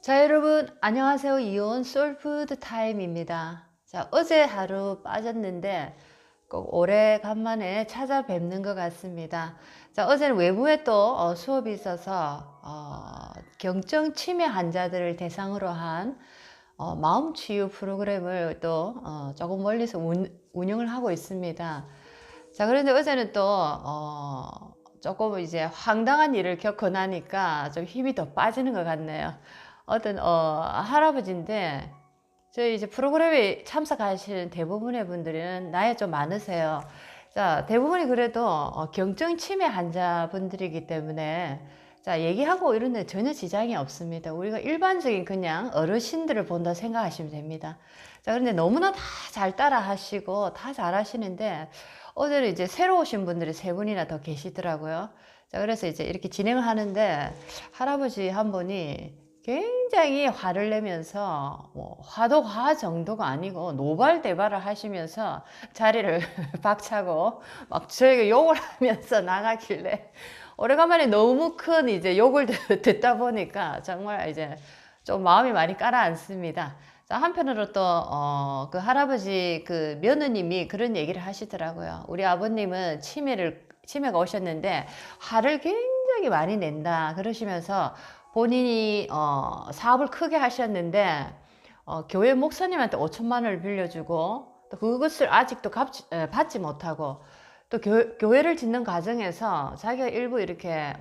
자, 여러분, 안녕하세요. 이온 소울푸드 타임입니다. 자, 어제 하루 빠졌는데 꼭 오래간만에 찾아뵙는 것 같습니다. 자, 어제는 외부에 또 수업이 있어서 경증 치매 환자들을 대상으로 한 마음 치유 프로그램을 또 조금 멀리서 운영을 하고 있습니다. 자, 그런데 어제는 또 조금 이제 황당한 일을 겪고 나니까 좀 힘이 더 빠지는 것 같네요. 어떤 할아버지인데 저희 이제 프로그램에 참석하시는 대부분의 분들은 나이 좀 많으세요. 자, 대부분이 그래도 경증 치매 환자분들이기 때문에 자, 얘기하고 이런 데 전혀 지장이 없습니다. 우리가 일반적인 그냥 어르신들을 본다 생각하시면 됩니다. 자, 그런데 너무나 다 잘 따라 하시고 다 잘 하시는데 어제는 이제 새로 오신 분들이 세 분이나 더 계시더라고요. 자, 그래서 이제 이렇게 진행을 하는데 할아버지 한 분이 굉장히 화를 내면서 뭐 화도 화 정도가 아니고 노발대발을 하시면서 자리를 박차고 막 저에게 욕을 하면서 나가길래 오래간만에 너무 큰 이제 욕을 듣다 보니까 정말 이제 좀 마음이 많이 가라앉습니다. 자, 한편으로 또, 그 할아버지 그 며느님이 그런 얘기를 하시더라고요. 우리 아버님은 치매가 오셨는데 화를 굉장히 많이 낸다. 그러시면서 본인이, 사업을 크게 하셨는데, 교회 목사님한테 5천만 원을 빌려주고, 또 그것을 아직도 받지 못하고, 또 교회를 짓는 과정에서 자기가 일부 이렇게,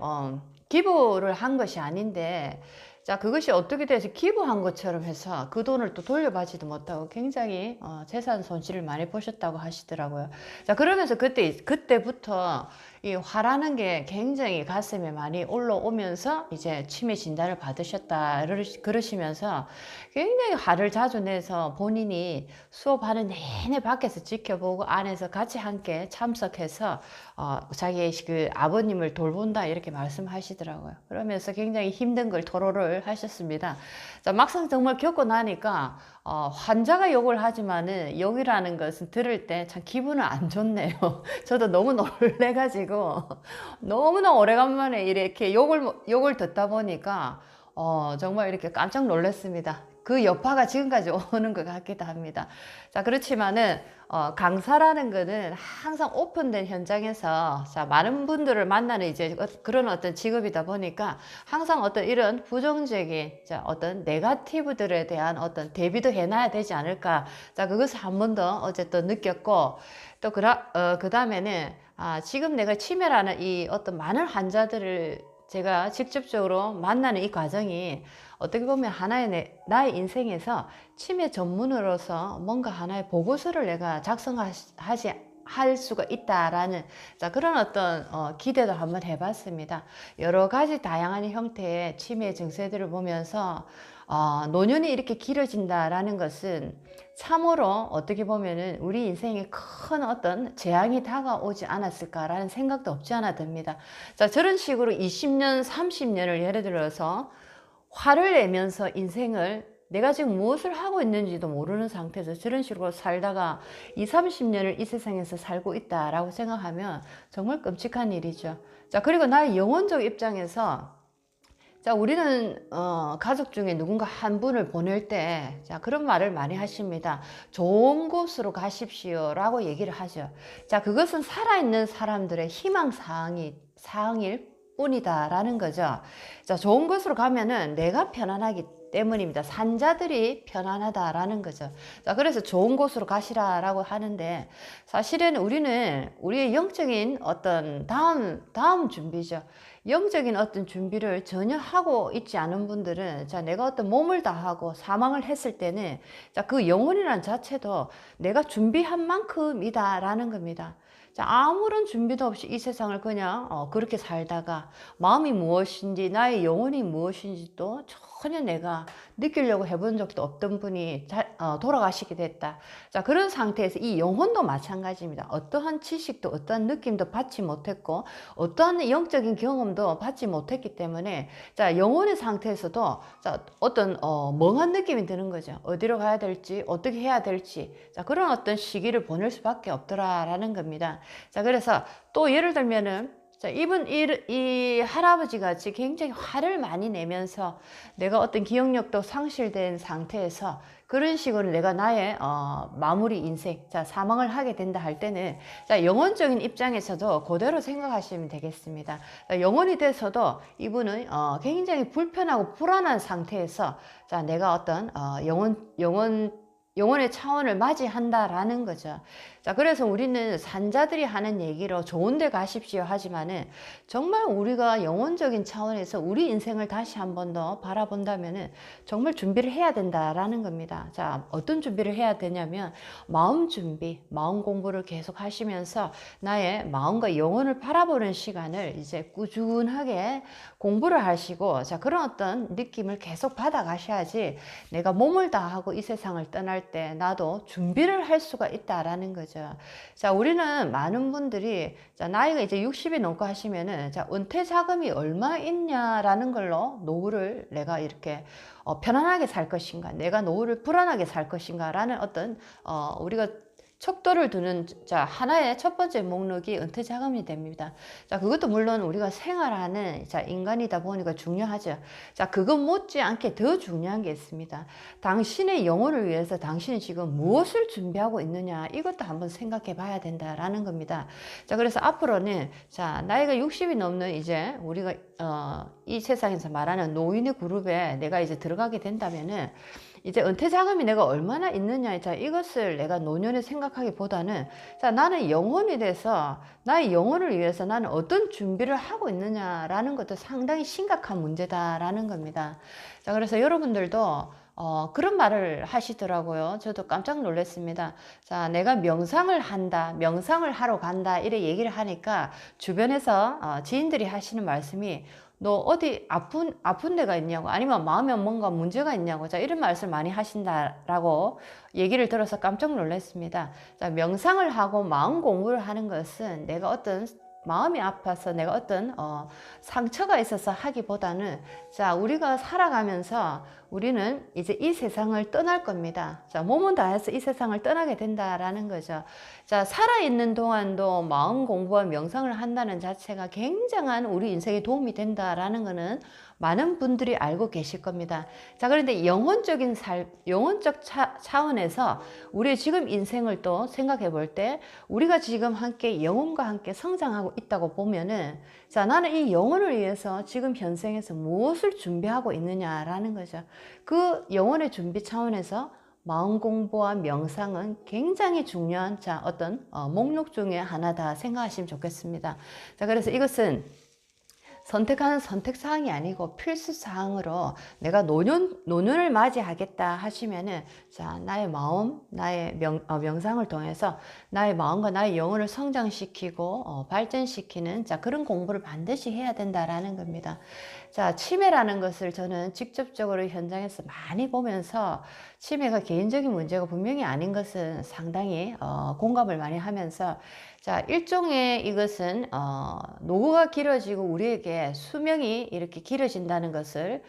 기부를 한 것이 아닌데, 자, 그것이 어떻게 돼서 기부한 것처럼 해서 그 돈을 또 돌려받지도 못하고 굉장히 재산 손실을 많이 보셨다고 하시더라고요. 자, 그러면서 그때부터 이 화라는 게 굉장히 가슴에 많이 올라오면서 이제 치매 진단을 받으셨다 그러시면서 굉장히 화를 자주 내서 본인이 수업하는 내내 밖에서 지켜보고 안에서 같이 함께 참석해서 자기의 그 아버님을 돌본다 이렇게 말씀하시더라고요. 그러면서 굉장히 힘든 걸 토로를 하셨습니다. 자, 막상 정말 겪고 나니까 환자가 욕을 하지만은 욕이라는 것은 들을 때 참 기분은 안 좋네요. 저도 너무 놀래가지고 너무나 오래간만에 이렇게 욕을 듣다 보니까 정말 이렇게 깜짝 놀랐습니다. 그 여파가 지금까지 오는 것 같기도 합니다. 자, 그렇지만은 강사라는 거는 항상 오픈된 현장에서 자, 많은 분들을 만나는 이제 그런 어떤 직업이다 보니까 항상 어떤 이런 부정적인 자, 어떤 네거티브들에 대한 어떤 대비도 해놔야 되지 않을까. 자, 그것을 한 번 더 어제 또 느꼈고 또 그 다음에는 지금 내가 치매라는 이 어떤 많은 환자들을 제가 직접적으로 만나는 이 과정이 어떻게 보면 나의 인생에서 치매 전문으로서 뭔가 하나의 보고서를 내가 할 수가 있다라는 자, 그런 어떤 기대도 한번 해봤습니다. 여러 가지 다양한 형태의 치매 증세들을 보면서 노년이 이렇게 길어진다라는 것은 참으로 어떻게 보면은 우리 인생에 큰 어떤 재앙이 다가오지 않았을까라는 생각도 없지 않아 듭니다. 자, 저런 식으로 20년, 30년을 예를 들어서 화를 내면서 인생을 내가 지금 무엇을 하고 있는지도 모르는 상태에서 저런 식으로 살다가 20, 30년을 이 세상에서 살고 있다라고 생각하면 정말 끔찍한 일이죠. 자, 그리고 나의 영혼적 입장에서 자, 우리는 가족 중에 누군가 한 분을 보낼 때 자, 그런 말을 많이 하십니다. 좋은 곳으로 가십시오라고 얘기를 하죠. 자, 그것은 살아있는 사람들의 희망 사항일 뿐이다라는 거죠. 자, 좋은 곳으로 가면은 내가 편안하기 때문입니다. 산자들이 편안하다라는 거죠. 자, 그래서 좋은 곳으로 가시라라고 하는데 사실은 우리는 우리의 영적인 어떤 다음 준비죠. 영적인 어떤 준비를 전혀 하고 있지 않은 분들은 자, 내가 어떤 몸을 다하고 사망을 했을 때는 자, 그 영혼이라는 자체도 내가 준비한 만큼이다라는 겁니다. 자, 아무런 준비도 없이 이 세상을 그냥 그렇게 살다가 마음이 무엇인지 나의 영혼이 무엇인지도 전혀 내가 느끼려고 해본 적도 없던 분이 돌아가시게 됐다. 자, 그런 상태에서 이 영혼도 마찬가지입니다. 어떠한 지식도 어떠한 느낌도 받지 못했고 어떠한 영적인 경험도 받지 못했기 때문에 자, 영혼의 상태에서도 자, 어떤 멍한 느낌이 드는 거죠. 어디로 가야 될지 어떻게 해야 될지 자, 그런 어떤 시기를 보낼 수밖에 없더라라는 겁니다. 자, 그래서 또 예를 들면은 자, 이분 이 할아버지 같이 굉장히 화를 많이 내면서 내가 어떤 기억력도 상실된 상태에서 그런 식으로 내가 나의 마무리 인생, 자, 사망을 하게 된다 할 때는, 자, 영혼적인 입장에서도 그대로 생각하시면 되겠습니다. 자, 영혼이 돼서도 이분은 굉장히 불편하고 불안한 상태에서, 자, 내가 어떤 영혼의 차원을 맞이한다라는 거죠. 자, 그래서 우리는 산자들이 하는 얘기로 좋은 데 가십시오 하지만은 정말 우리가 영혼적인 차원에서 우리 인생을 다시 한 번 더 바라본다면은 정말 준비를 해야 된다라는 겁니다. 자, 어떤 준비를 해야 되냐면 마음 준비, 마음 공부를 계속 하시면서 나의 마음과 영혼을 바라보는 시간을 이제 꾸준하게 공부를 하시고, 자, 그런 어떤 느낌을 계속 받아 가셔야지 내가 몸을 다하고 이 세상을 떠날 때 나도 준비를 할 수가 있다라는 거죠. 자, 우리는 많은 분들이, 자, 나이가 이제 60이 넘고 하시면은, 자, 은퇴 자금이 얼마 있냐라는 걸로 노후를 내가 이렇게 편안하게 살 것인가, 내가 노후를 불안하게 살 것인가 라는 어떤 우리가 척도를 두는, 자, 하나의 첫 번째 목록이 은퇴 자금이 됩니다. 자, 그것도 물론 우리가 생활하는, 자, 인간이다 보니까 중요하죠. 자, 그것 못지않게 더 중요한 게 있습니다. 당신의 영혼을 위해서 당신이 지금 무엇을 준비하고 있느냐, 이것도 한번 생각해 봐야 된다라는 겁니다. 자, 그래서 앞으로는, 자, 나이가 60이 넘는 이제 우리가 이 세상에서 말하는 노인의 그룹에 내가 이제 들어가게 된다면은, 이제 은퇴 자금이 내가 얼마나 있느냐, 자, 이것을 내가 노년에 생각하기보다는, 자, 나는 영혼이 돼서 나의 영혼을 위해서 나는 어떤 준비를 하고 있느냐라는 것도 상당히 심각한 문제다라는 겁니다. 자, 그래서 여러분들도 그런 말을 하시더라고요. 저도 깜짝 놀랐습니다. 자, 내가 명상을 한다, 명상을 하러 간다, 이래 얘기를 하니까 주변에서 지인들이 하시는 말씀이, 너 어디 아픈 데가 있냐고, 아니면 마음에 뭔가 문제가 있냐고, 자, 이런 말씀을 많이 하신다라고 얘기를 들어서 깜짝 놀랐습니다. 자, 명상을 하고 마음 공부를 하는 것은 내가 어떤 마음이 아파서 내가 어떤 상처가 있어서 하기보다는, 자, 우리가 살아가면서 우리는 이제 이 세상을 떠날 겁니다. 자, 몸은 다해서 이 세상을 떠나게 된다라는 거죠. 자, 살아있는 동안도 마음 공부와 명상을 한다는 자체가 굉장한 우리 인생에 도움이 된다라는 거는 많은 분들이 알고 계실 겁니다. 자, 그런데 영혼적인 영혼적 차원에서 우리의 지금 인생을 또 생각해 볼 때, 우리가 지금 함께 영혼과 함께 성장하고 있다고 보면은, 자, 나는 이 영혼을 위해서 지금 현생에서 무엇을 준비하고 있느냐라는 거죠. 그 영혼의 준비 차원에서 마음 공부와 명상은 굉장히 중요한, 자, 어떤 목록 중에 하나다 생각하시면 좋겠습니다. 자, 그래서 이것은 선택하는 선택사항이 아니고 필수사항으로 내가 노년을 맞이하겠다 하시면은, 자, 나의 마음, 나의 명상을 통해서 나의 마음과 나의 영혼을 성장시키고 발전시키는, 자, 그런 공부를 반드시 해야 된다라는 겁니다. 자, 치매라는 것을 저는 직접적으로 현장에서 많이 보면서, 치매가 개인적인 문제가 분명히 아닌 것은 상당히 공감을 많이 하면서, 자, 일종의 이것은 노후가 길어지고 우리에게 수명이 이렇게 길어진다는 것을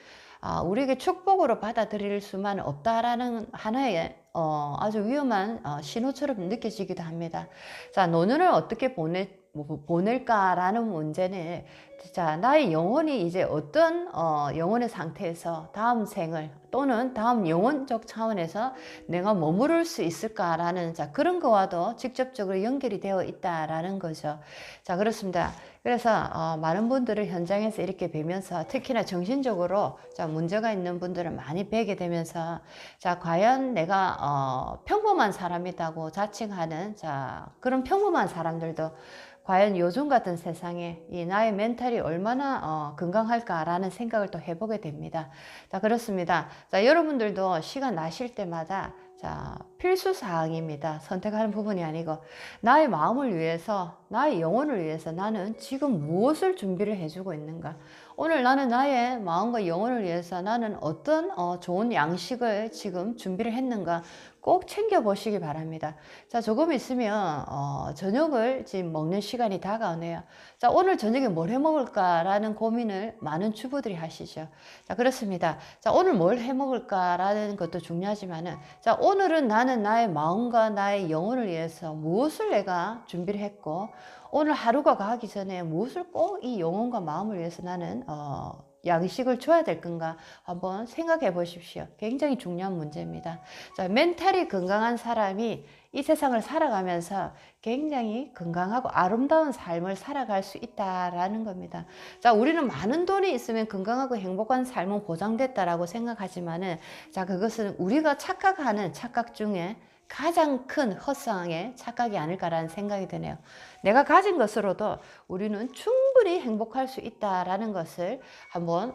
우리에게 축복으로 받아들일 수만 없다라는 하나의 아주 위험한 신호처럼 느껴지기도 합니다. 자, 노년을 어떻게 보낼까라는 문제는, 자, 나의 영혼이 이제 어떤 영혼의 상태에서 다음 생을 또는 다음 영혼적 차원에서 내가 머무를 수 있을까라는, 자, 그런 거와도 직접적으로 연결이 되어 있다라는 거죠. 자, 그렇습니다. 그래서 많은 분들을 현장에서 이렇게 뵈면서 특히나 정신적으로, 자, 문제가 있는 분들을 많이 뵈게 되면서, 자, 과연 내가 평범한 사람이라고 자칭하는, 자, 그런 평범한 사람들도 과연 요즘 같은 세상에 이 나의 멘탈이 얼마나 건강할까라는 생각을 또 해보게 됩니다. 자, 그렇습니다. 자, 여러분들도 시간 나실 때마다, 자, 필수사항입니다. 선택하는 부분이 아니고, 나의 마음을 위해서, 나의 영혼을 위해서 나는 지금 무엇을 준비를 해주고 있는가? 오늘 나는 나의 마음과 영혼을 위해서 나는 어떤 좋은 양식을 지금 준비를 했는가? 꼭 챙겨보시기 바랍니다. 자, 조금 있으면 저녁을 지금 먹는 시간이 다가오네요. 자, 오늘 저녁에 뭘 해 먹을까라는 고민을 많은 주부들이 하시죠. 자, 그렇습니다. 자, 오늘 뭘 해 먹을까라는 것도 중요하지만은, 자, 오늘은 나는 나는 나의 마음과 나의 영혼을 위해서 무엇을 내가 준비를 했고, 오늘 하루가 가기 전에 무엇을 꼭 이 영혼과 마음을 위해서 나는 양식을 줘야 될 건가 한번 생각해 보십시오. 굉장히 중요한 문제입니다. 자, 멘탈이 건강한 사람이 이 세상을 살아가면서 굉장히 건강하고 아름다운 삶을 살아갈 수 있다라는 겁니다. 자, 우리는 많은 돈이 있으면 건강하고 행복한 삶은 보장됐다라고 생각하지만은, 자, 그것은 우리가 착각하는 착각 중에 가장 큰 허상의 착각이 아닐까라는 생각이 드네요. 내가 가진 것으로도 우리는 충분히 행복할 수 있다라는 것을 한번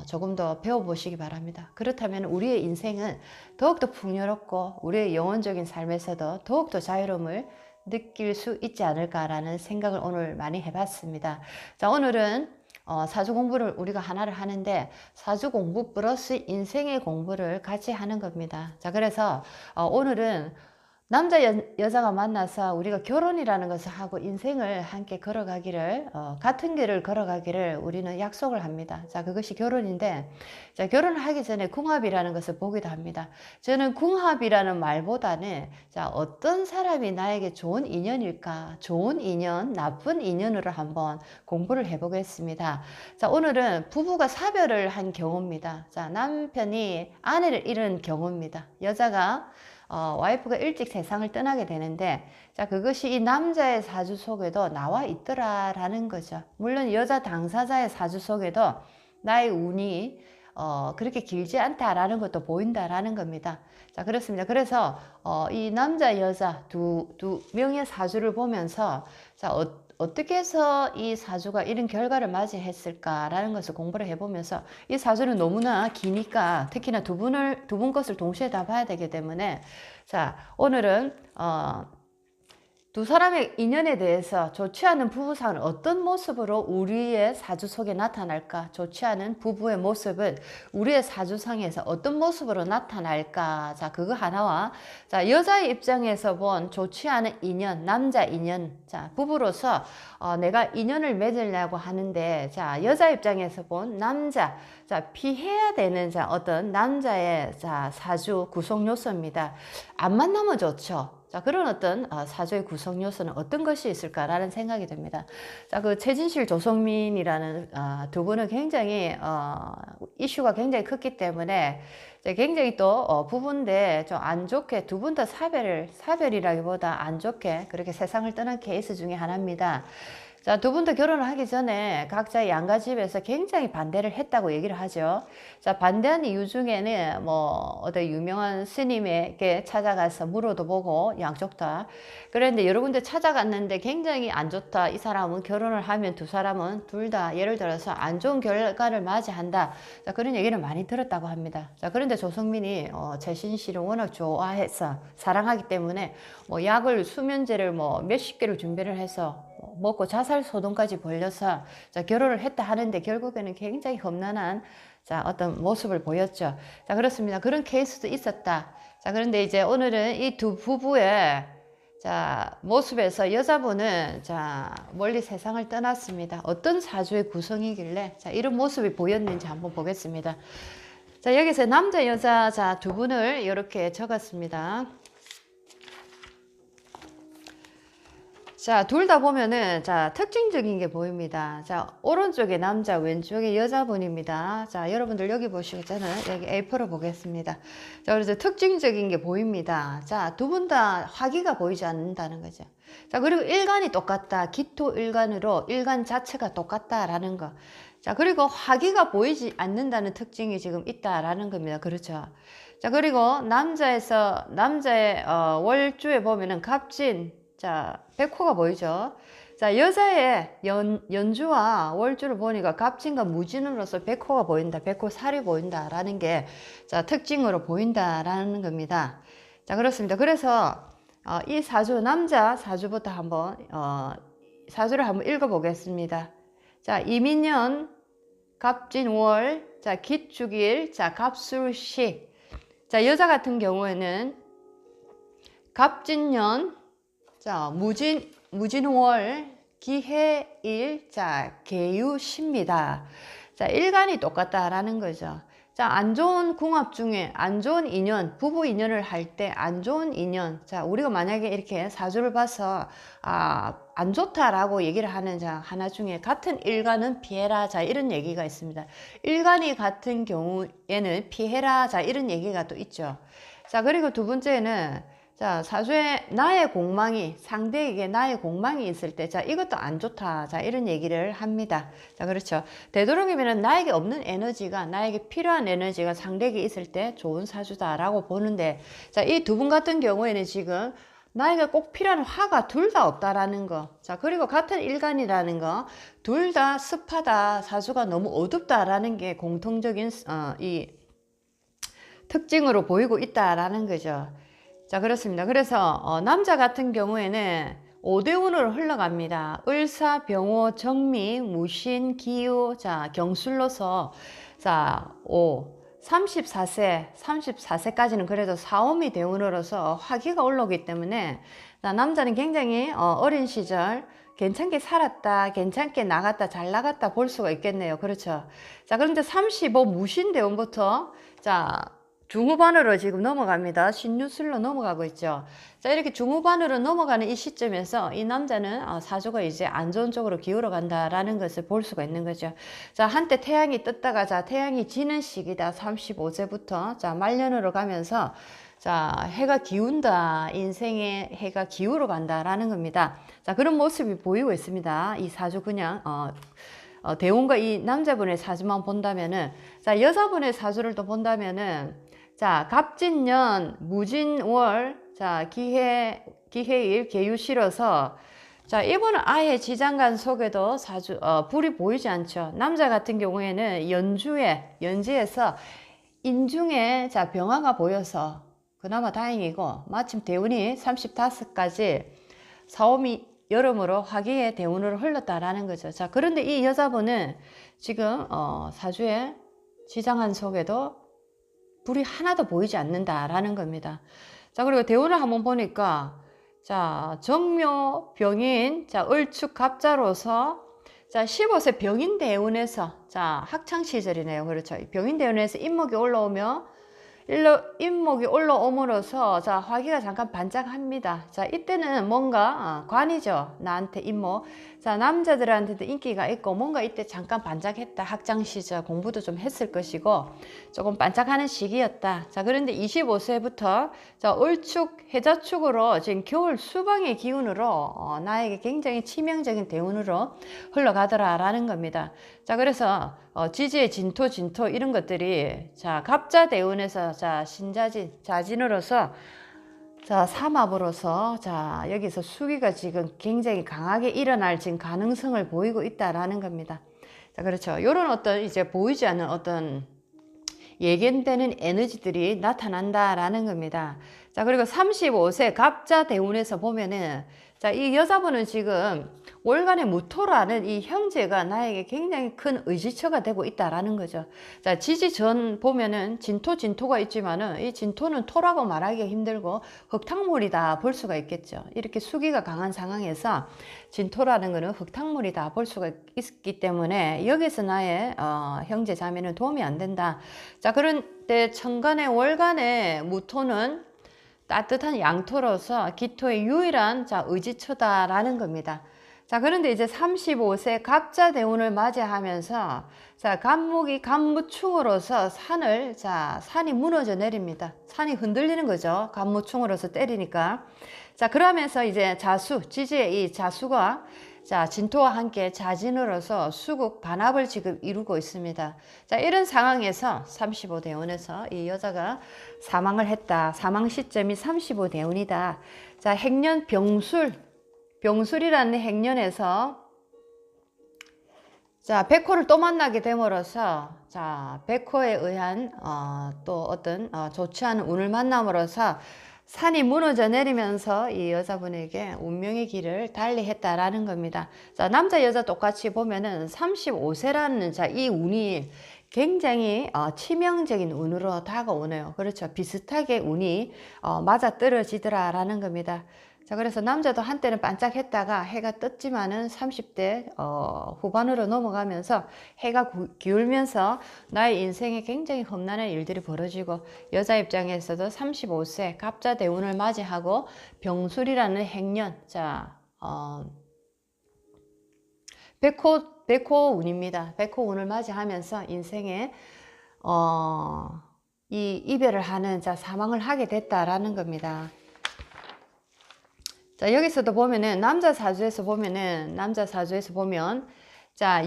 조금 더 배워보시기 바랍니다. 그렇다면 우리의 인생은 더욱더 풍요롭고 우리의 영혼적인 삶에서도 더욱더 자유로움을 느낄 수 있지 않을까라는 생각을 오늘 많이 해봤습니다. 자, 오늘은 사주 공부를 우리가 하나를 하는데, 사주 공부 플러스 인생의 공부를 같이 하는 겁니다. 자, 그래서 오늘은 남자 여자가 만나서 우리가 결혼이라는 것을 하고 인생을 함께 걸어가기를, 같은 길을 걸어가기를 우리는 약속을 합니다. 자, 그것이 결혼인데, 자, 결혼을 하기 전에 궁합이라는 것을 보기도 합니다. 저는 궁합이라는 말보다는, 자, 어떤 사람이 나에게 좋은 인연일까, 좋은 인연, 나쁜 인연으로 한번 공부를 해보겠습니다. 자, 오늘은 부부가 사별을 한 경우입니다. 자, 남편이 아내를 잃은 경우입니다. 여자가 와이프가 일찍 세상을 떠나게 되는데, 자, 그것이 이 남자의 사주 속에도 나와 있더라라는 거죠. 물론 여자 당사자의 사주 속에도 나의 운이 그렇게 길지 않다라는 것도 보인다라는 겁니다. 자, 그렇습니다. 그래서 이 남자 여자 두 명의 사주를 보면서, 자, 어떻게 해서 이 사주가 이런 결과를 맞이했을까라는 것을 공부를 해보면서, 이 사주는 너무나 기니까 특히나 두 분 것을 동시에 다 봐야 되기 때문에, 자, 오늘은 두 사람의 인연에 대해서 좋지 않은 부부상은 어떤 모습으로 우리의 사주 속에 나타날까? 좋지 않은 부부의 모습은 우리의 사주상에서 어떤 모습으로 나타날까? 자, 그거 하나와, 자, 여자의 입장에서 본 좋지 않은 인연, 남자 인연, 자, 부부로서 내가 인연을 맺으려고 하는데, 자, 여자 입장에서 본 남자, 자, 피해야 되는, 자, 어떤 남자의, 자, 사주 구성 요소입니다. 안 만나면 좋죠. 자, 그런 어떤 사주의 구성 요소는 어떤 것이 있을까라는 생각이 듭니다. 자, 그 최진실, 조성민이라는 두 분은 굉장히 이슈가 굉장히 컸기 때문에 굉장히 또 부부인데 좀 안 좋게 두 분 다 사별이라기보다 안 좋게 그렇게 세상을 떠난 케이스 중에 하나입니다. 자, 두 분 다 결혼을 하기 전에 각자의 양가 집에서 굉장히 반대를 했다고 얘기를 하죠. 자, 반대한 이유 중에는 어떤 유명한 스님에게 찾아가서 물어도 보고 양쪽 다. 그런데 여러분들 찾아갔는데 굉장히 안 좋다. 이 사람은 결혼을 하면 두 사람은 둘 다 예를 들어서 안 좋은 결과를 맞이한다. 자, 그런 얘기를 많이 들었다고 합니다. 자, 그런데 조성민이 최신 씨를 워낙 좋아해서 사랑하기 때문에 약을 수면제를 몇십 개를 준비를 해서 먹고 자살 소동까지 벌려서, 자, 결혼을 했다 하는데 결국에는 굉장히 험난한, 자, 어떤 모습을 보였죠. 자, 그렇습니다. 그런 케이스도 있었다. 자, 그런데 이제 오늘은 이 두 부부의, 자, 모습에서 여자분은, 자, 멀리 세상을 떠났습니다. 어떤 사주의 구성이길래, 자, 이런 모습이 보였는지 한번 보겠습니다. 자, 여기서 남자 여자, 자, 두 분을 이렇게 적었습니다. 자, 둘 다 보면은, 자, 특징적인 게 보입니다. 자, 오른쪽에 남자, 왼쪽에 여자분입니다. 자, 여러분들 여기 보시고 저는 여기 A4로 보겠습니다. 자, 그래서 특징적인 게 보입니다. 자, 두 분 다 화기가 보이지 않는다는 거죠. 자, 그리고 일간이 똑같다. 기토 일간으로 일간 자체가 똑같다라는 거. 자, 그리고 화기가 보이지 않는다는 특징이 지금 있다라는 겁니다. 그렇죠. 자, 그리고 남자의 월주에 보면은 갑진, 자, 백호가 보이죠? 자, 여자의 연주와 월주를 보니까 갑진과 무진으로서 백호가 보인다, 백호살이 보인다라는 게, 자, 특징으로 보인다라는 겁니다. 자, 그렇습니다. 그래서 이 사주, 남자 사주부터 한번 사주를 한번 읽어보겠습니다. 자, 이민년, 갑진월, 자, 기축일, 자, 갑술시. 자, 여자 같은 경우에는 갑진년, 자, 무진월, 기해일, 자, 계유시입니다. 자, 일간이 똑같다라는 거죠. 자, 안 좋은 궁합 중에 안 좋은 인연, 부부 인연을 할 때 안 좋은 인연. 자, 우리가 만약에 이렇게 사주를 봐서 안 좋다라고 얘기를 하는 자 하나 중에 같은 일간은 피해라. 자, 이런 얘기가 있습니다. 일간이 같은 경우에는 피해라. 자, 이런 얘기가 또 있죠. 자, 그리고 두 번째는 자, 사주에 나의 공망이, 상대에게 나의 공망이 있을 때, 자, 이것도 안 좋다. 자, 이런 얘기를 합니다. 자, 그렇죠. 되도록이면 나에게 없는 에너지가, 나에게 필요한 에너지가 상대에게 있을 때 좋은 사주다라고 보는데, 자, 이 두 분 같은 경우에는 지금 나에게 꼭 필요한 화가 둘 다 없다라는 거. 자, 그리고 같은 일간이라는 거, 둘 다 습하다, 사주가 너무 어둡다라는 게 공통적인, 이 특징으로 보이고 있다라는 거죠. 자, 그렇습니다. 그래서 남자 같은 경우에는 5대운으로 흘러갑니다. 을사, 병호, 정미, 무신, 기우, 자, 경술로서 자, 34세까지는 그래도 사오미 대운으로서 화기가 올라오기 때문에 자, 남자는 굉장히 어린 시절 괜찮게 살았다, 괜찮게 나갔다, 잘 나갔다 볼 수가 있겠네요. 그렇죠. 자, 그런데 35 무신 대운부터 자, 중후반으로 지금 넘어갑니다. 신유술로 넘어가고 있죠. 자, 이렇게 중후반으로 넘어가는 이 시점에서 이 남자는 사주가 이제 안 좋은 쪽으로 기울어 간다라는 것을 볼 수가 있는 거죠. 자, 한때 태양이 떴다가 자, 태양이 지는 시기다. 35세부터 자, 말년으로 가면서 자, 해가 기운다. 인생의 해가 기울어 간다라는 겁니다. 자, 그런 모습이 보이고 있습니다. 이 사주 그냥 대운과 이 남자분의 사주만 본다면은 자, 여자분의 사주를 또 본다면은 자, 갑진년, 무진월, 자, 기해일, 계유실어서 자, 이분은 아예 지장간 속에도 사주, 불이 보이지 않죠. 남자 같은 경우에는 연지에서 인중에 자, 병화가 보여서 그나마 다행이고, 마침 대운이 35까지 사오미 여름으로 화기의 대운으로 흘렀다라는 거죠. 자, 그런데 이 여자분은 지금 사주에 지장한 속에도 불이 하나도 보이지 않는다라는 겁니다. 자, 그리고 대운을 한번 보니까 자, 정묘 병인, 자, 을축 갑자로서 자, 15세 병인 대운에서 자, 학창 시절이네요. 그렇죠. 병인 대운에서 인목이 올라오며 인목이 올라옴으로써 자, 화기가 잠깐 반짝합니다. 자, 이때는 뭔가 관이죠. 나한테 인목. 자, 남자들한테도 인기가 있고 뭔가 이때 잠깐 반짝했다. 학창 시절 공부도 좀 했을 것이고 조금 반짝하는 시기였다. 자, 그런데 25세부터 자, 을축, 해자축으로 지금 겨울 수방의 기운으로 나에게 굉장히 치명적인 대운으로 흘러가더라라는 겁니다. 자, 그래서 지지의 진토 이런 것들이 자, 갑자 대운에서 자, 신자진 자진으로서 자, 삼합으로서 자, 여기서 수기가 지금 굉장히 강하게 일어날 지금 가능성을 보이고 있다라는 겁니다. 자, 그렇죠. 이런 어떤 이제 보이지 않는 어떤 예견되는 에너지들이 나타난다라는 겁니다. 자, 그리고 35세 갑자 대운에서 보면은 자, 이 여자분은 지금 월간의 무토라는 이 형제가 나에게 굉장히 큰 의지처가 되고 있다라는 거죠. 자, 지지전 보면은 진토가 있지만은 이 진토는 토라고 말하기가 힘들고 흙탕물이다 볼 수가 있겠죠. 이렇게 수기가 강한 상황에서 진토라는 거는 흙탕물이다 볼 수가 있기 때문에 여기서 나의 형제 자매는 도움이 안 된다. 자, 그런데 천간의 월간의 무토는 따뜻한 양토로서 기토의 유일한 자, 의지처다라는 겁니다. 자, 그런데 이제 35세 갑자 대운을 맞이하면서 자, 간목이 간무충으로서 산이 무너져 내립니다. 산이 흔들리는 거죠. 간무충으로서 때리니까. 자, 그러면서 이제 지지의 이 자수가 자, 진토와 함께 자진으로서 수국 반합을 지금 이루고 있습니다. 자, 이런 상황에서 35대운에서 이 여자가 사망을 했다. 사망 시점이 35대운이다. 자, 행년 병술이라는 행년에서 자, 백호를 또 만나게 됨으로써 자, 백호에 의한 또 어떤 좋지 않은 운을 만남으로써 산이 무너져 내리면서 이 여자분에게 운명의 길을 달리했다라는 겁니다. 자, 남자 여자 똑같이 보면은 35세라는 자, 이 운이 굉장히 치명적인 운으로 다가오네요. 그렇죠. 비슷하게 운이 맞아 떨어지더라라는 겁니다. 자, 그래서 남자도 한때는 반짝했다가 해가 떴지만은 30대 후반으로 넘어가면서 해가 기울면서 나의 인생에 굉장히 험난한 일들이 벌어지고, 여자 입장에서도 35세 갑자 대운을 맞이하고 병술이라는 행년, 자, 백호 운입니다. 백호 운을 맞이하면서 인생에 이 이별을 하는, 자, 사망을 하게 됐다라는 겁니다. 자, 여기서도 보면은 남자 사주에서 보면 자,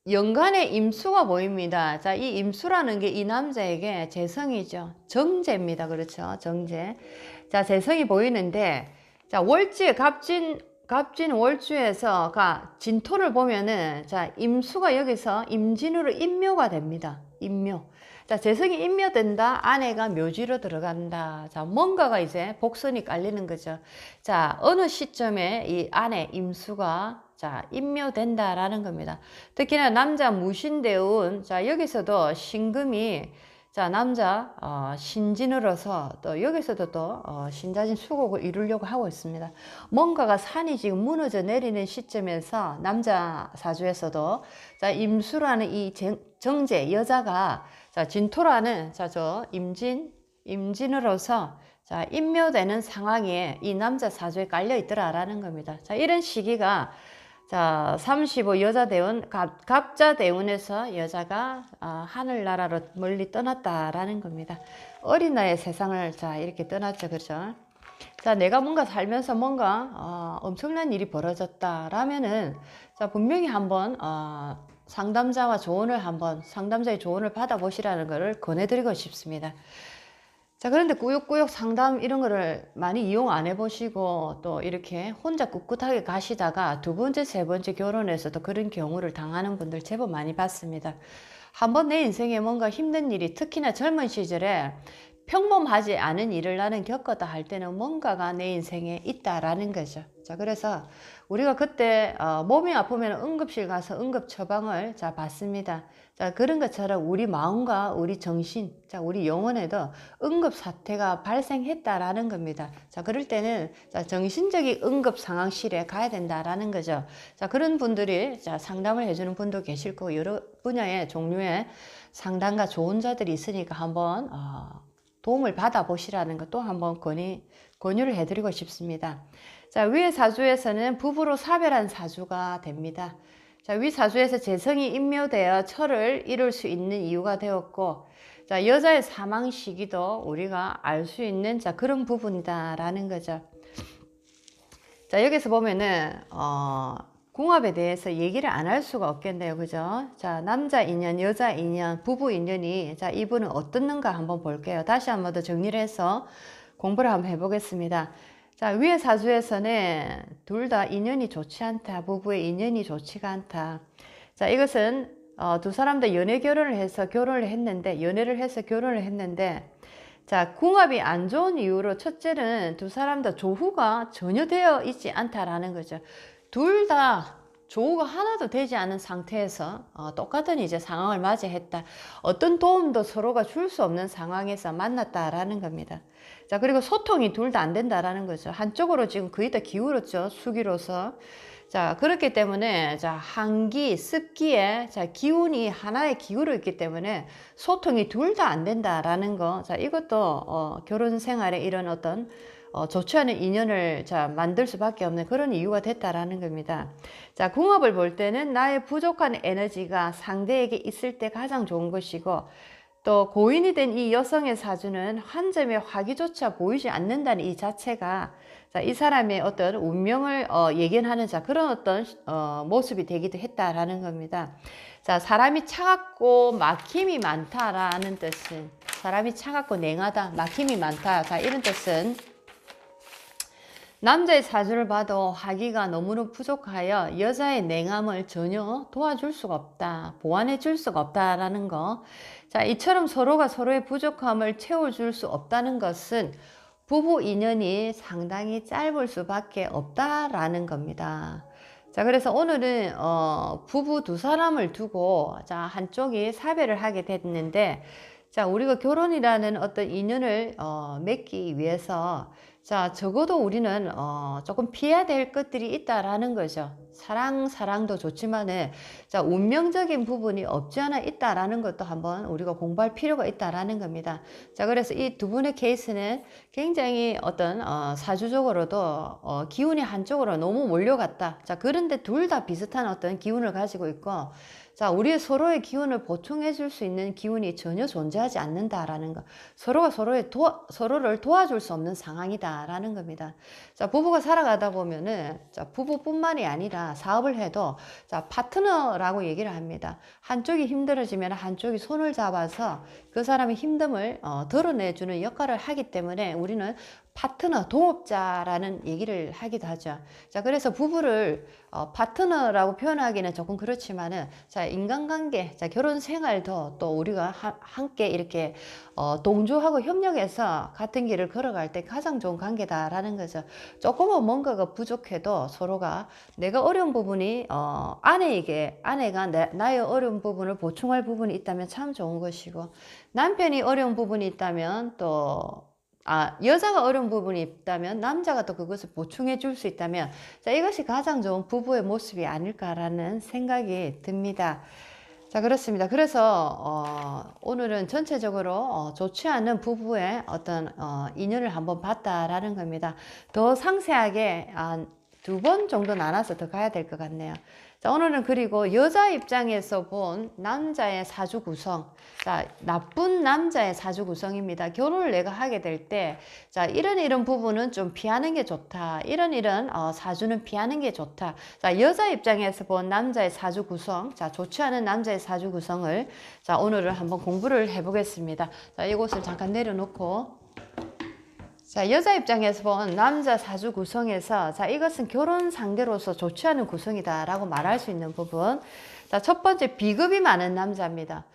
연간의 임수가 보입니다. 자, 이 임수라는 게 이 남자에게 재성이죠. 정제입니다. 그렇죠. 정제. 자, 재성이 보이는데, 자, 월지 갑진 월주에서 진토를 보면은, 자, 임수가 여기서 임진으로 임묘가 됩니다. 임묘. 자, 재성이 임묘된다. 아내가 묘지로 들어간다. 자, 뭔가가 이제 복선이 깔리는 거죠. 자, 어느 시점에 이 아내 임수가, 자, 임묘된다라는 겁니다. 특히나 남자 무신대운, 자, 여기서도 신금이, 자, 남자 신진으로서 또 여기서도 또 신자진 수곡을 이루려고 하고 있습니다. 뭔가가 산이 지금 무너져 내리는 시점에서 남자 사주에서도, 자, 임수라는 이 정제 여자가, 자, 진토라는, 자, 임진으로서, 자, 임묘되는 상황에 이 남자 사주에 깔려 있더라라는 겁니다. 자, 이런 시기가, 자, 35 여자 대운, 갑자 대운에서 여자가 하늘나라로 멀리 떠났다라는 겁니다. 어린 나이에 세상을, 자, 이렇게 떠났죠. 그렇죠? 자, 내가 뭔가 살면서 뭔가 엄청난 일이 벌어졌다라면은, 자, 분명히 한번 상담자의 조언을 받아보시라는 것을 권해드리고 싶습니다. 자, 그런데 꾸역꾸역 상담 이런 거를 많이 이용 안 해보시고 또 이렇게 혼자 꿋꿋하게 가시다가 두 번째, 세 번째 결혼해서도 그런 경우를 당하는 분들 제법 많이 봤습니다. 한번 내 인생에 뭔가 힘든 일이, 특히나 젊은 시절에 평범하지 않은 일을 나는 겪었다 할 때는 뭔가가 내 인생에 있다라는 거죠. 자, 그래서 우리가 그때 몸이 아프면 응급실 가서 응급 처방을, 자, 받습니다. 자, 그런 것처럼 우리 마음과 우리 정신, 자, 우리 영혼에도 응급 사태가 발생했다라는 겁니다. 자, 그럴 때는, 자, 정신적인 응급 상황실에 가야 된다라는 거죠. 자, 그런 분들이, 자, 상담을 해주는 분도 계실 거고 여러 분야의 종류의 상담가 좋은 자들이 있으니까 한번 도움을 받아보시라는 것도 한번 권유를 해드리고 싶습니다. 자, 위의 사주에서는 부부로 사별한 사주가 됩니다. 자, 위 사주에서 재성이 임묘되어 철을 이룰 수 있는 이유가 되었고, 자, 여자의 사망 시기도 우리가 알 수 있는, 자, 그런 부분이다라는 거죠. 자, 여기서 보면은 궁합에 대해서 얘기를 안 할 수가 없겠네요. 그죠? 자, 남자 인연, 여자 인연, 부부 인연이, 자, 이분은 어떻는가 한번 볼게요. 다시 한번 더 정리를 해서 공부를 한번 해보겠습니다. 자, 위의 사주에서는 둘 다 인연이 좋지 않다. 부부의 인연이 좋지가 않다. 자, 이것은 두 사람 다 연애를 해서 결혼을 했는데, 자, 궁합이 안 좋은 이유로 첫째는 두 사람 다 조후가 전혀 되어 있지 않다라는 거죠. 둘 다 조우가 하나도 되지 않은 상태에서 똑같은 이제 상황을 맞이했다. 어떤 도움도 서로가 줄 수 없는 상황에서 만났다라는 겁니다. 자, 그리고 소통이 둘 다 안 된다라는 거죠. 한쪽으로 지금 거의 다 기울었죠. 수기로서. 자, 그렇기 때문에, 자, 한기, 습기에, 자, 기운이 하나에 기울어 있기 때문에 소통이 둘 다 안 된다라는 거. 자, 이것도 결혼 생활에 이런 어떤 좋지 않은 인연을, 자, 만들 수밖에 없는 그런 이유가 됐다라는 겁니다. 자, 궁합을 볼 때는 나의 부족한 에너지가 상대에게 있을 때 가장 좋은 것이고, 또 고인이 된 이 여성의 사주는 한 점의 화기조차 보이지 않는다는 이 자체가, 자, 이 사람의 어떤 운명을 예견하는, 자, 그런 어떤 모습이 되기도 했다라는 겁니다. 자, 사람이 차갑고 막힘이 많다라는 뜻은, 사람이 차갑고 냉하다, 막힘이 많다, 자, 이런 뜻은 남자의 사주를 봐도 화기가 너무나 부족하여 여자의 냉함을 전혀 도와줄 수가 없다, 보완해 줄 수가 없다라는 거. 자, 이처럼 서로가 서로의 부족함을 채워줄 수 없다는 것은 부부 인연이 상당히 짧을 수밖에 없다라는 겁니다. 자, 그래서 오늘은 부부 두 사람을 두고, 자, 한쪽이 사별을 하게 됐는데, 자, 우리가 결혼이라는 어떤 인연을 맺기 위해서, 자, 적어도 우리는 조금 피해야 될 것들이 있다라는 거죠. 사랑도 좋지만은, 자, 운명적인 부분이 없지 않아 있다라는 것도 한번 우리가 공부할 필요가 있다라는 겁니다. 자, 그래서 이 두 분의 케이스는 굉장히 어떤 사주적으로도 기운이 한쪽으로 너무 몰려갔다. 자, 그런데 둘 다 비슷한 어떤 기운을 가지고 있고, 자, 우리 서로의 기운을 보충해 줄 수 있는 기운이 전혀 존재하지 않는다라는 거. 서로가 서로를 도와줄 수 없는 상황이다라는 겁니다. 자, 부부가 살아가다 보면은, 자, 부부뿐만이 아니라 사업을 해도, 자, 파트너라고 얘기를 합니다. 한쪽이 힘들어지면 한쪽이 손을 잡아서 그 사람의 힘듦을 덜어내주는 역할을 하기 때문에 우리는 파트너, 동업자라는 얘기를 하기도 하죠. 자, 그래서 부부를 파트너라고 표현하기는 조금 그렇지만은, 자, 인간관계, 자, 결혼 생활도 또 우리가 함께 이렇게 동조하고 협력해서 같은 길을 걸어갈 때 가장 좋은 관계다라는 거죠. 조금은 뭔가가 부족해도 서로가 내가 어려운 부분이 아내가 나의 어려운 부분을 보충할 부분이 있다면 참 좋은 것이고, 남편이 어려운 부분이 있다면 또 여자가 어려운 부분이 있다면 남자가 또 그것을 보충해 줄 수 있다면, 자, 이것이 가장 좋은 부부의 모습이 아닐까라는 생각이 듭니다. 자, 그렇습니다. 그래서 오늘은 전체적으로 좋지 않은 부부의 어떤 인연을 한번 봤다라는 겁니다. 더 상세하게 두 번 정도 나눠서 더 가야 될 것 같네요. 자, 오늘은 그리고 여자 입장에서 본 남자의 사주 구성. 자, 나쁜 남자의 사주 구성입니다. 결혼을 내가 하게 될 때, 자, 이런 부분은 좀 피하는 게 좋다. 이런 사주는 피하는 게 좋다. 자, 여자 입장에서 본 남자의 사주 구성. 자, 좋지 않은 남자의 사주 구성을, 자, 오늘은 한번 공부를 해보겠습니다. 자, 이곳을 잠깐 내려놓고, 자, 여자 입장에서 본 남자 사주 구성에서, 자, 이것은 결혼 상대로서 좋지 않은 구성이다라고 말할 수 있는 부분. 자, 첫 번째, 비급이 많은 남자입니다.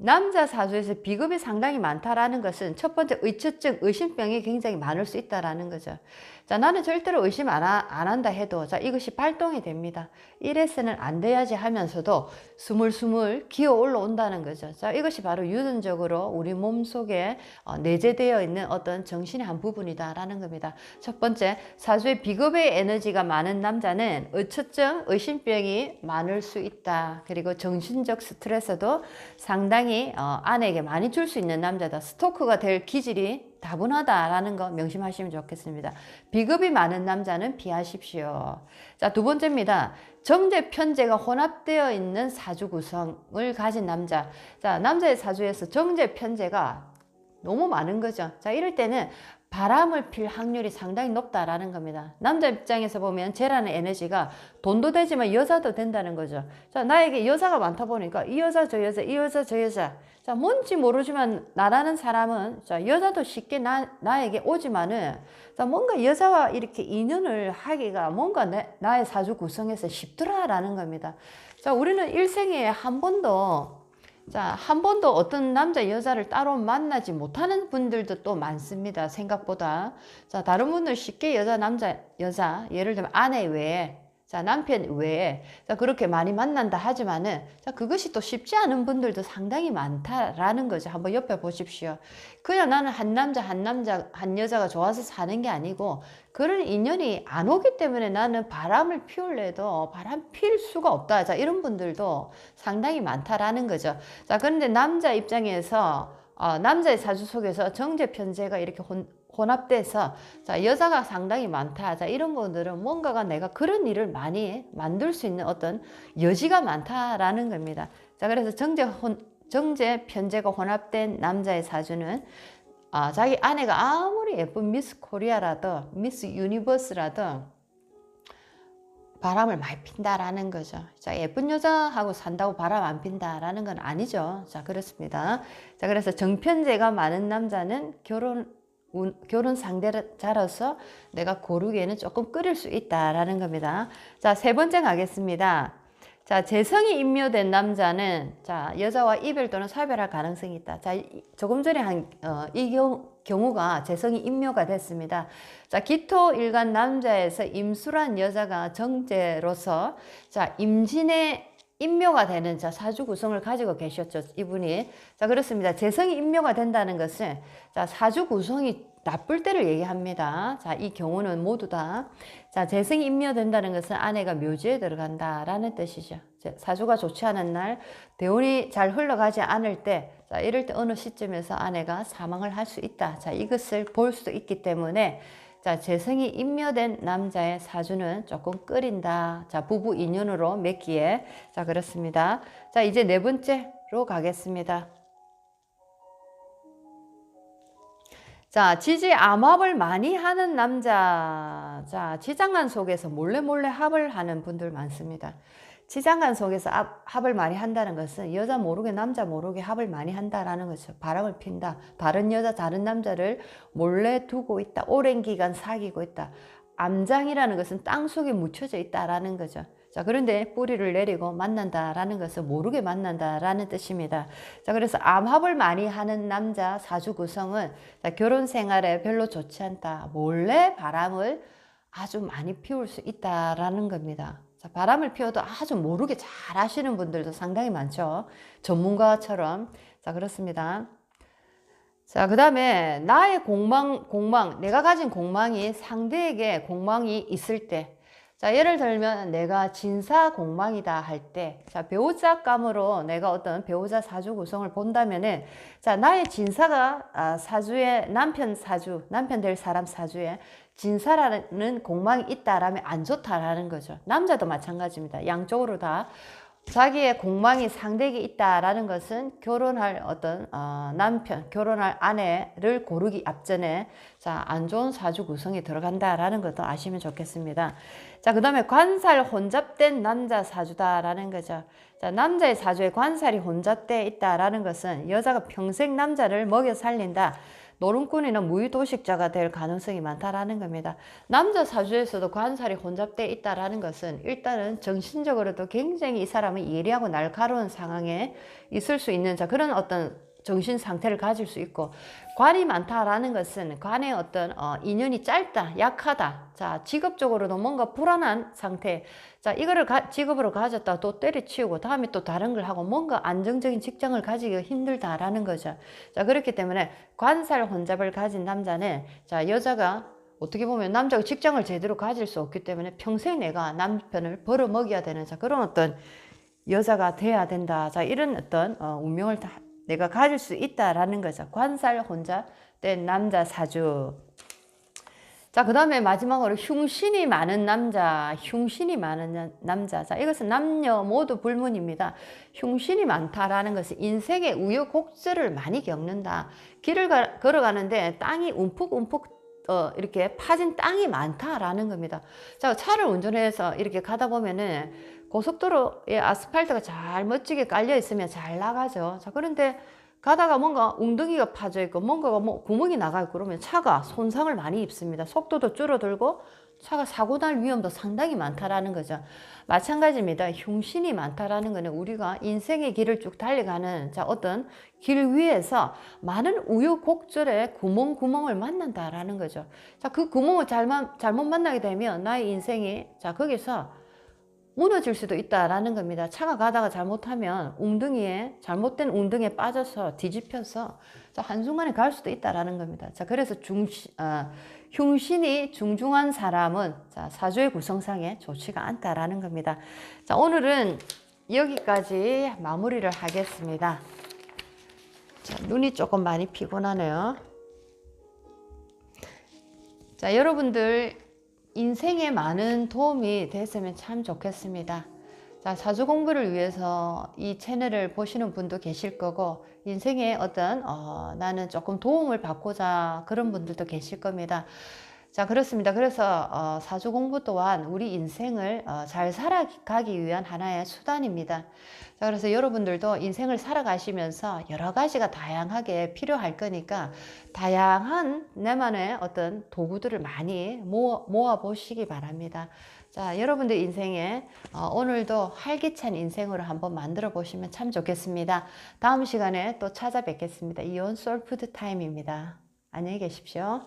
남자 사주에서 비급이 상당히 많다라는 것은 첫 번째, 의처증, 의심병이 굉장히 많을 수 있다라는 거죠. 자, 나는 절대로 의심 안 한다 해도, 자, 이것이 발동이 됩니다. 이래서는 안 돼야지 하면서도 스물스물 기어 올라온다는 거죠. 자, 이것이 바로 유전적으로 우리 몸 속에 내재되어 있는 어떤 정신의 한 부분이다라는 겁니다. 첫 번째, 사주에 비급의 에너지가 많은 남자는 의처증, 의심병이 많을 수 있다. 그리고 정신적 스트레스도 상당히 아내에게 많이 줄 수 있는 남자다. 스토커가 될 기질이 다분하다라는 거 명심하시면 좋겠습니다. 비급이 많은 남자는 피하십시오. 자, 두 번째입니다. 정제, 편제가 혼합되어 있는 사주 구성을 가진 남자. 자, 남자의 사주에서 정제, 편제가 너무 많은 거죠. 자, 이럴 때는 바람을 필 확률이 상당히 높다라는 겁니다. 남자 입장에서 보면 쟤라는 에너지가 돈도 되지만 여자도 된다는 거죠. 자, 나에게 여자가 많다 보니까 이 여자 저 여자 이 여자 저 여자, 자, 뭔지 모르지만 나라는 사람은, 자, 여자도 쉽게 나에게 오지만은, 자, 뭔가 여자와 이렇게 인연을 하기가 뭔가 나의 사주 구성에서 쉽더라라는 겁니다. 자, 우리는 일생에 한 번도 어떤 남자, 여자를 따로 만나지 못하는 분들도 또 많습니다. 생각보다. 자, 다른 분들 쉽게 남자, 여자, 예를 들면 아내 외에, 자, 남편 외에, 자, 그렇게 많이 만난다 하지만은, 자, 그것이 또 쉽지 않은 분들도 상당히 많다라는 거죠. 한번 옆에 보십시오. 그냥 나는 한 여자가 좋아서 사는 게 아니고, 그런 인연이 안 오기 때문에 나는 바람을 피울래도 바람 필 수가 없다. 자, 이런 분들도 상당히 많다라는 거죠. 자, 그런데 남자 입장에서, 남자의 사주 속에서 정제, 편제가 이렇게 혼합돼서, 자, 여자가 상당히 많다. 자, 이런 분들은 뭔가가 내가 그런 일을 많이 만들 수 있는 어떤 여지가 많다라는 겁니다. 자, 그래서 정제, 편제가 혼합된 남자의 사주는 자기 아내가 아무리 예쁜 미스 코리아라도 미스 유니버스라도 바람을 많이 핀다라는 거죠. 자, 예쁜 여자하고 산다고 바람 안 핀다라는 건 아니죠. 자, 그렇습니다. 자, 그래서 정편제가 많은 남자는 결혼 상대자로서 내가 고르기에는 조금 끓일 수 있다라는 겁니다. 자, 세 번째 가겠습니다. 자, 재성이 임묘된 남자는, 자, 여자와 이별 또는 사별할 가능성이 있다. 자, 조금 전에 이 경우가 재성이 임묘가 됐습니다. 자, 기토일간 남자에서 임수란 여자가 정제로서, 자, 임진의 임묘가 되는, 자, 사주 구성을 가지고 계셨죠, 이분이. 자, 그렇습니다. 재성이 임묘가 된다는 것은, 자, 사주 구성이 나쁠 때를 얘기합니다. 자, 이 경우는 모두 다. 자, 재성이 임묘된다는 것은 아내가 묘지에 들어간다라는 뜻이죠. 사주가 좋지 않은 날, 대운이 잘 흘러가지 않을 때, 자, 이럴 때 어느 시점에서 아내가 사망을 할 수 있다. 자, 이것을 볼 수 있기 때문에, 자, 재성이 임묘된 남자의 사주는 조금 끓인다. 자, 부부 인연으로 맺기에. 자, 그렇습니다. 자, 이제 네 번째로 가겠습니다. 자, 지지 암합을 많이 하는 남자. 자, 지장간 속에서 몰래 합을 하는 분들 많습니다. 지장간 속에서 합을 많이 한다는 것은 여자 모르게 남자 모르게 합을 많이 한다라는 거죠. 바람을 핀다. 다른 여자 다른 남자를 몰래 두고 있다. 오랜 기간 사귀고 있다. 암장이라는 것은 땅속에 묻혀져 있다라는 거죠. 자, 그런데 뿌리를 내리고 만난다라는 것은 모르게 만난다라는 뜻입니다. 자, 그래서 암합을 많이 하는 남자 사주 구성은, 자, 결혼 생활에 별로 좋지 않다. 몰래 바람을 아주 많이 피울 수 있다라는 겁니다. 자, 바람을 피워도 아주 모르게 잘 하시는 분들도 상당히 많죠. 전문가처럼. 자, 그렇습니다. 자, 그 다음에 나의 공망, 내가 가진 공망이 상대에게 공망이 있을 때, 자, 예를 들면 내가 진사 공망이다 할 때, 자, 배우자감으로 내가 어떤 배우자 사주 구성을 본다면은, 자, 나의 진사가 사주에 남편 될 사람 사주에 진사라는 공망이 있다라면 안 좋다라는 거죠. 남자도 마찬가지입니다. 양쪽으로 다. 자기의 공망이 상대에게 있다라는 것은 결혼할 어떤 남편, 결혼할 아내를 고르기 앞전에, 자, 안 좋은 사주 구성이 들어간다라는 것도 아시면 좋겠습니다. 자, 그 다음에 관살 혼잡된 남자 사주다라는 거죠. 자, 남자의 사주에 관살이 혼잡돼 있다라는 것은 여자가 평생 남자를 먹여 살린다. 노름꾼이나 무의도식자가 될 가능성이 많다라는 겁니다. 남자 사주에서도 관살이 혼잡되어 있다라는 것은 일단은 정신적으로도 굉장히 이 사람은 예리하고 날카로운 상황에 있을 수 있는, 자, 그런 어떤 정신 상태를 가질 수 있고, 관이 많다라는 것은 관의 어떤 인연이 짧다, 약하다. 자, 직업적으로도 뭔가 불안한 상태. 자, 이거를 직업으로 가졌다 또 때려치우고 다음에 또 다른 걸 하고 뭔가 안정적인 직장을 가지기가 힘들다라는 거죠. 자, 그렇기 때문에 관살 혼잡을 가진 남자는, 자, 여자가 어떻게 보면 남자가 직장을 제대로 가질 수 없기 때문에 평생 내가 남편을 벌어먹여야 되는, 자, 그런 어떤 여자가 돼야 된다. 자, 이런 어떤 운명을 다 내가 가질 수 있다라는 거죠. 관살 혼잡된 남자 사주. 자, 그 다음에 마지막으로 흉신이 많은 남자. 자, 이것은 남녀 모두 불문입니다. 흉신이 많다라는 것은 인생의 우여곡절을 많이 겪는다. 길을 걸어가는데 땅이 움푹움푹 이렇게 파진 땅이 많다라는 겁니다. 자, 차를 운전해서 이렇게 가다 보면은 고속도로에 아스팔트가 잘 멋지게 깔려 있으면 잘 나가죠. 자, 그런데 가다가 뭔가 웅덩이가 파져 있고 뭔가가 구멍이 나가 있고 그러면 차가 손상을 많이 입습니다. 속도도 줄어들고 차가 사고 날 위험도 상당히 많다라는 거죠. 마찬가지입니다. 흉신이 많다라는 거는 우리가 인생의 길을 쭉 달려가는, 자, 어떤 길 위에서 많은 우여곡절의 구멍을 만난다라는 거죠. 자, 그 구멍을 잘못 만나게 되면 나의 인생이, 자, 거기서 무너질 수도 있다라는 겁니다. 차가 가다가 잘못하면 잘못된 웅덩이에 빠져서 뒤집혀서, 자, 한순간에 갈 수도 있다라는 겁니다. 자, 그래서 흉신이 중중한 사람은, 자, 사주의 구성상에 좋지가 않다라는 겁니다. 자, 오늘은 여기까지 마무리를 하겠습니다. 자, 눈이 조금 많이 피곤하네요. 자, 여러분들 인생에 많은 도움이 됐으면 참 좋겠습니다. 자, 사주 공부를 위해서 이 채널을 보시는 분도 계실 거고, 인생에 어떤 나는 조금 도움을 받고자 그런 분들도 계실 겁니다. 자, 그렇습니다. 그래서 사주 공부 또한 우리 인생을 잘 살아가기 위한 하나의 수단입니다. 자, 그래서 여러분들도 인생을 살아가시면서 여러 가지가 다양하게 필요할 거니까 다양한 내만의 어떤 도구들을 많이 모아 보시기 바랍니다. 자, 여러분들 인생에 오늘도 활기찬 인생으로 한번 만들어 보시면 참 좋겠습니다. 다음 시간에 또 찾아뵙겠습니다. 이온 솔푸드 타임입니다. 안녕히 계십시오.